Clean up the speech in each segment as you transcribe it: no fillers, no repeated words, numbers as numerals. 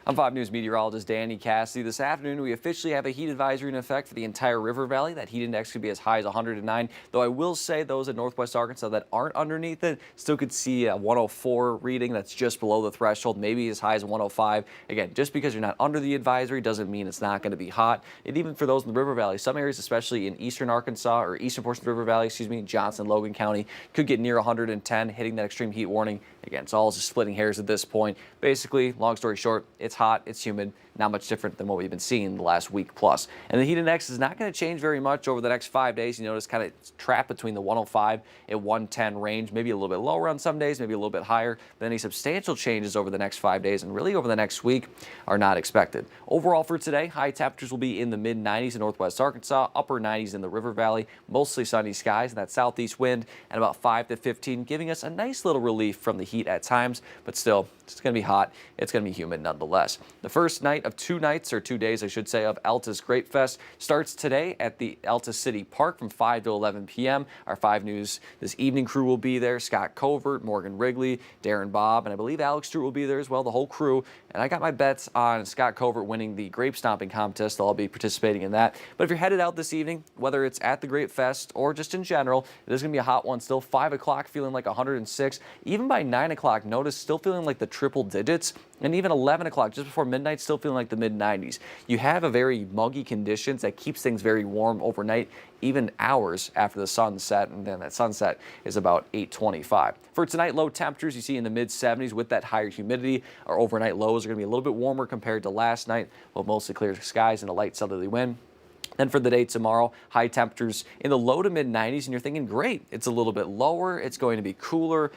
I'm 5 News meteorologist Danny Cassidy. This afternoon, we officially have a heat advisory in effect for the entire river valley. That heat index could be as high as 109, though I will say those in northwest Arkansas that aren't underneath it still could see a 104 reading. That's just below the threshold, maybe as high as 105. Again, just because you're not under the advisory doesn't mean it's not going to be hot. And even for those in the river valley, some areas, especially in eastern Arkansas or eastern portion of the river valley, Johnson, Logan County, could get near 110, hitting that extreme heat warning. Again, it's all just splitting hairs at this point. Basically, long story short, it's hot, it's humid, not much different than what we've been seeing the last week plus. And the heat index is not going to change very much over the next 5 days. You notice kind of trapped between the 105 and 110 range, maybe a little bit lower on some days, maybe a little bit higher. But any substantial changes over the next 5 days and really over the next week are not expected. Overall for today, high temperatures will be in the mid-90s in northwest Arkansas, upper 90s in the river valley, mostly sunny skies and that southeast wind at about 5 to 15, giving us a nice little relief from the heat at times, but still, it's going to be hot. It's going to be humid nonetheless. The first night of 2 nights, or 2 days, I should say, of Alta's Grape Fest starts today at the Alta City Park from 5 to 11 p.m. Our 5 News This Evening crew will be there. Scott Covert, Morgan Wrigley, Darren Bobb, and I believe Alex Stewart will be there as well, the whole crew. And I got my bets on Scott Covert winning the grape stomping contest. I'll be participating in that. But if you're headed out this evening, whether it's at the Grape Fest or just in general, it is going to be a hot one still. 5 o'clock feeling like 106. Even by 9 o'clock, notice still feeling like the triple digits. And even 11 o'clock, just before midnight, still feeling like the mid-90s. You have a very muggy conditions that keeps things very warm overnight, even hours after the sunset, and then that sunset is about 8:25. For tonight, low temperatures you see in the mid-70s with that higher humidity. Our overnight lows are going to be a little bit warmer compared to last night, with mostly clear skies and a light southerly wind. Then for the day tomorrow, high temperatures in the low to mid-90s, and you're thinking, great, it's a little bit lower, it's going to be cooler.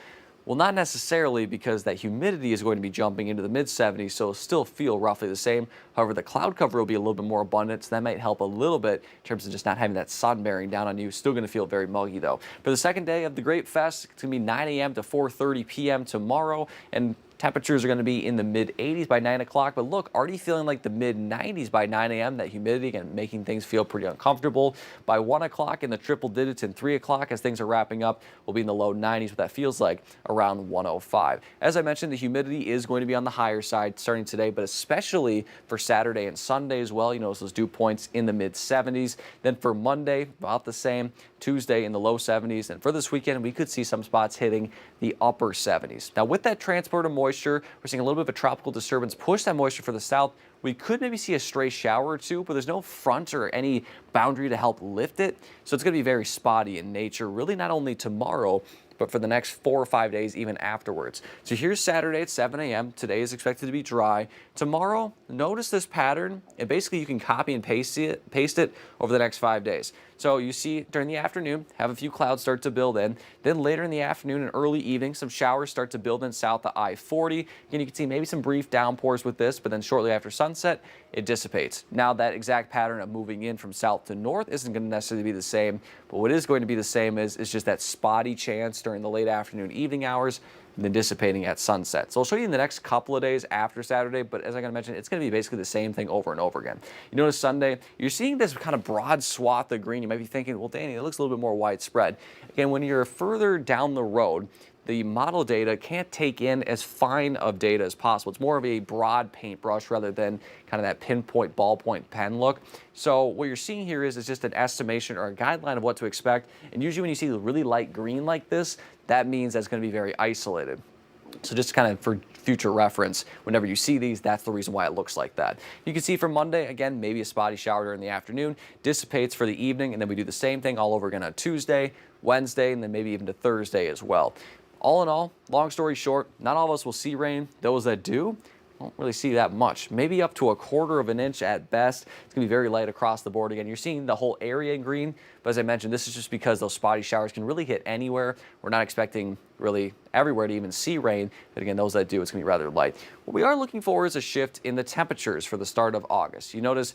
Well, not necessarily, because that humidity is going to be jumping into the mid-70s, so it'll still feel roughly the same. However, the cloud cover will be a little bit more abundant, so that might help a little bit in terms of just not having that sun bearing down on you. Still going to feel very muggy, though. For the second day of the Grape Fest, it's going to be 9 a.m. to 4:30 p.m. tomorrow, and temperatures are going to be in the mid-80s by 9 o'clock, but look, already feeling like the mid-90s by 9 a.m. That humidity and making things feel pretty uncomfortable. By 1 o'clock in the triple digits, and 3 o'clock as things are wrapping up, we'll be in the low 90s, what that feels like around 105. As I mentioned, the humidity is going to be on the higher side starting today, but especially for Saturday and Sunday as well. You notice those dew points in the mid-70s. Then for Monday, about the same. Tuesday in the low 70s, and for this weekend, we could see some spots hitting the upper 70s. Now, with that transport of moisture, we're seeing a little bit of a tropical disturbance push that moisture for the south. We could maybe see a stray shower or two, but there's no front or any boundary to help lift it. So it's going to be very spotty in nature, really not only tomorrow, but for the next 4 or 5 days, even afterwards. So here's Saturday at 7 a.m. Today is expected to be dry. Tomorrow, notice this pattern, and basically you can copy and paste it over the next 5 days. So you see during the afternoon, have a few clouds start to build in. Then later in the afternoon and early evening, some showers start to build in south of I-40. Again, you can see maybe some brief downpours with this, but then shortly after sunset, it dissipates. Now that exact pattern of moving in from south to north isn't going to necessarily be the same, but what is going to be the same is just that spotty chance during the late afternoon, evening hours, and then dissipating at sunset. So I'll show you in the next couple of days after Saturday, but as I'm going to mention, it's going to be basically the same thing over and over again. You notice Sunday, you're seeing this kind of broad swath of green. You might be thinking, well, Danny, it looks a little bit more widespread. Again, when you're further down the road, the model data can't take in as fine of data as possible. It's more of a broad paintbrush rather than kind of that pinpoint ballpoint pen look. So what you're seeing here is just an estimation or a guideline of what to expect. And usually when you see the really light green like this, that means that's going to be very isolated. So just kind of for future reference, whenever you see these, that's the reason why it looks like that. You can see for Monday, again, maybe a spotty shower during the afternoon, dissipates for the evening, and then we do the same thing all over again on Tuesday, Wednesday, and then maybe even to Thursday as well. All in all, long story short, not all of us will see rain. Those that do, won't really see that much. Maybe up to 1/4 of an inch at best. It's going to be very light across the board. Again, you're seeing the whole area in green, but as I mentioned, this is just because those spotty showers can really hit anywhere. We're not expecting really everywhere to even see rain, but again, those that do, it's going to be rather light. What we are looking for is a shift in the temperatures for the start of August. You notice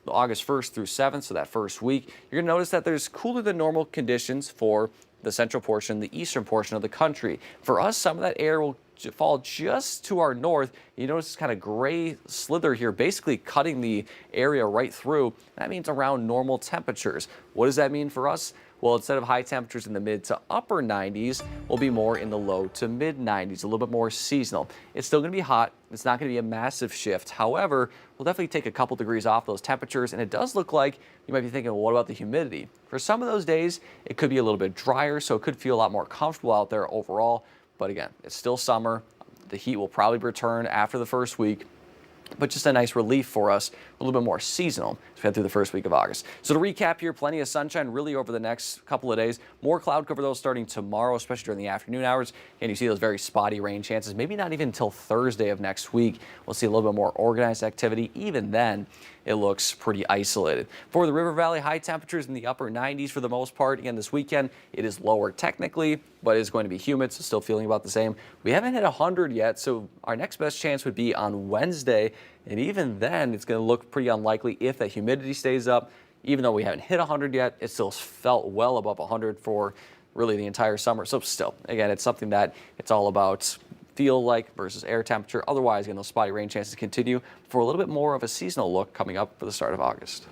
August 1st through 7th, so that first week, you're going to notice that there's cooler than normal conditions for the central portion, the eastern portion of the country. For us, some of that air will fall just to our north. You notice this kind of gray slither here, basically cutting the area right through. That means around normal temperatures. What does that mean for us? Well, instead of high temperatures in the mid to upper 90s, we'll be more in the low to mid 90s, a little bit more seasonal. It's still going to be hot. It's not going to be a massive shift. However, we'll definitely take a couple degrees off those temperatures, and it does look like you might be thinking, well, what about the humidity? For some of those days, it could be a little bit drier, so it could feel a lot more comfortable out there overall. But again, it's still summer. The heat will probably return after the first week, but just a nice relief for us, a little bit more seasonal as we head through the first week of August. So to recap here, plenty of sunshine really over the next couple of days. More cloud cover though starting tomorrow, especially during the afternoon hours. And you see those very spotty rain chances, maybe not even until Thursday of next week. We'll see a little bit more organized activity. Even then, it looks pretty isolated. For the River Valley, high temperatures in the upper 90s for the most part. Again, this weekend, it is lower technically, but it is going to be humid, so still feeling about the same. We haven't hit 100 yet, so our next best chance would be on Wednesday. And even then, it's going to look pretty unlikely if that humidity stays up. Even though we haven't hit 100 yet, it still felt well above 100 for really the entire summer. So still, again, it's something that it's all about feel like versus air temperature. Otherwise, again, those spotty rain chances continue for a little bit more of a seasonal look coming up for the start of August.